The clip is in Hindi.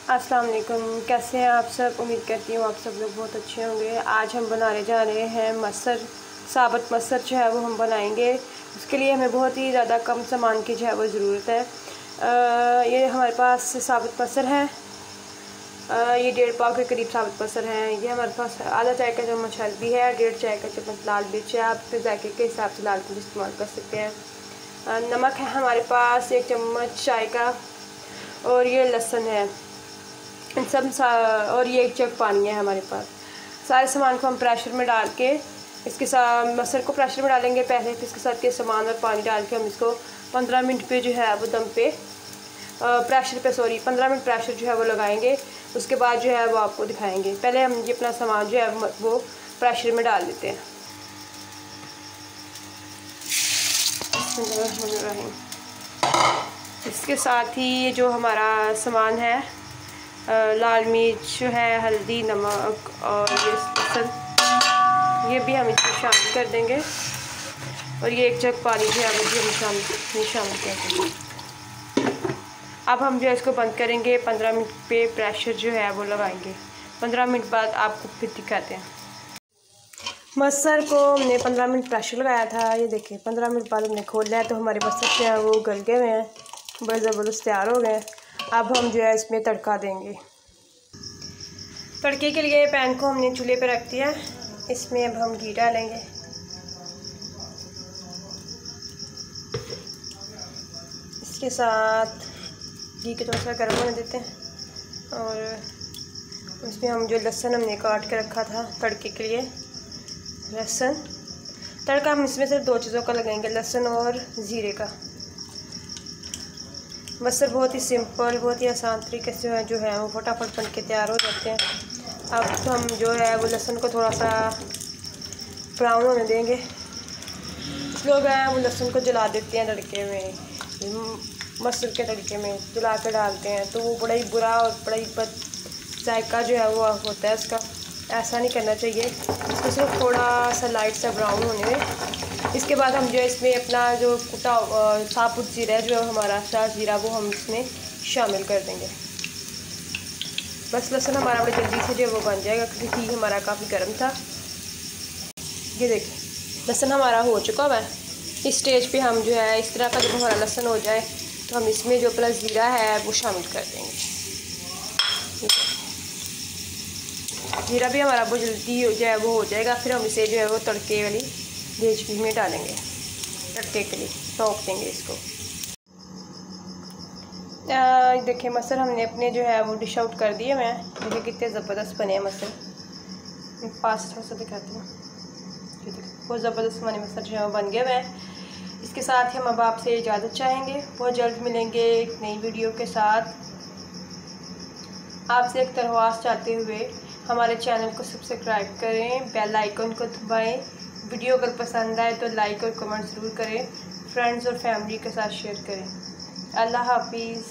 अस्सलाम वालेकुम, कैसे हैं आप सब। उम्मीद करती हूँ आप सब लोग बहुत अच्छे होंगे। आज हम बनाने जा रहे हैं मसर, साबुत मसर जो है वो हम बनाएंगे। उसके लिए हमें बहुत ही ज़्यादा कम सामान की जो है वो ज़रूरत है। ये हमारे पास साबुत मसर है। ये 1.5 पाव के करीब साबुत मसर हैं। ये हमारे पास आधा चाय का चम्मच हल्दी है, 1.5 चाय का चम्मच लाल मिर्च है। आप अपने जायके के हिसाब से लाल मिर्च इस्तेमाल कर सकते हैं। नमक है हमारे पास 1 चम्मच चाय का, और ये लहसुन है इन सब और ये 1 जग पानी है हमारे पास। सारे सामान को हम प्रेशर में डाल के इसके साथ मसर को प्रेशर में डालेंगे पहले, फिर इसके साथ के सामान और पानी डाल के हम इसको 15 मिनट पे जो है वो दम पे प्रेशर पे 15 मिनट प्रेशर जो है वो लगाएंगे। उसके बाद जो है वो आपको दिखाएंगे। पहले हम ये अपना सामान जो है वो प्रेशर में डाल देते हैं। इसके साथ ही ये जो हमारा सामान है, लाल मिर्च है, हल्दी, नमक और ये लहसुन, ये भी हम इसमें शामिल कर देंगे। और ये 1 जग पानी जो है वो भी हम शामिल कर देंगे। अब हम जो है इसको बंद करेंगे, 15 मिनट पे प्रेशर जो है वो लगाएंगे। 15 मिनट बाद आपको फिर दिखाते हैं। मसर को हमने 15 मिनट प्रेशर लगाया था। ये देखिए 15 मिनट बाद हमने खोल लिया तो हमारे मसर जो है वो गल गए हुए हैं, बड़े ज़बरदस्त तैयार हो गए। अब हम जो है इसमें तड़का देंगे। तड़के के लिए पैन को हमने चूल्हे पे रख दिया। इसमें अब हम घी डालेंगे। इसके साथ घी को थोड़ा सा गर्म होने देते हैं, और इसमें हम जो लहसुन हमने काट के रखा था तड़के के लिए, लहसुन तड़का हम इसमें सिर्फ 2 चीज़ों का लगाएंगे, लहसुन और ज़ीरे का। मसर बहुत ही सिंपल, बहुत ही आसान तरीके से जो है वो फटाफट बन के तैयार हो जाते हैं। अब तो हम जो है वो लहसुन को थोड़ा सा ब्राउन होने देंगे। कुछ लोग हैं वो लहसुन को जला देते हैं तड़के में, मसर के तड़के में जला कर डालते हैं, तो वो बड़ा ही बुरा और बड़ा ही बद जायका जो है वो होता है उसका। ऐसा नहीं करना चाहिए। इसको सिर्फ थोड़ा सा लाइट सा ब्राउन होने में। इसके बाद हम जो है इसमें अपना जो कुटा साबुत जीरा जो हमारा सारा जीरा वो हम इसमें शामिल कर देंगे। बस लहसुन हमारा बड़ी जल्दी से जो वो बन जाएगा, क्योंकि घी हमारा काफ़ी गर्म था। ये देखिए लहसुन हमारा हो चुका हुआ है। इस स्टेज पे हम जो है इस तरह का जब हमारा लहसुन हो जाए तो हम इसमें जो अपना ज़ीरा है वो शामिल कर देंगे। जीरा भी हमारा बहुत जल्दी जो है वो हो जाएगा। फिर हम इसे जो है वो तड़के वाली देचकी में डालेंगे, तड़के के लिए सौंप देंगे इसको। देखिए मसर हमने अपने जो है वो डिश आउट कर दिए। मैं देखिए कितने ज़बरदस्त बने हैं मसर। पास थोड़ा सा दिखाती हूँ। बहुत ज़बरदस्त हमारे मसर जो है वो बन गए हुए हैं। इसके साथ ही हम अब आपसे इजाज़त चाहेंगे। बहुत जल्द मिलेंगे एक नई वीडियो के साथ। आपसे एक दरख्वास्त चाहते हुए हमारे चैनल को सब्सक्राइब करें, बेल आइकन को दबाएं। वीडियो अगर पसंद आए तो लाइक और कमेंट ज़रूर करें। फ्रेंड्स और फैमिली के साथ शेयर करें। अल्लाह हाफिज़।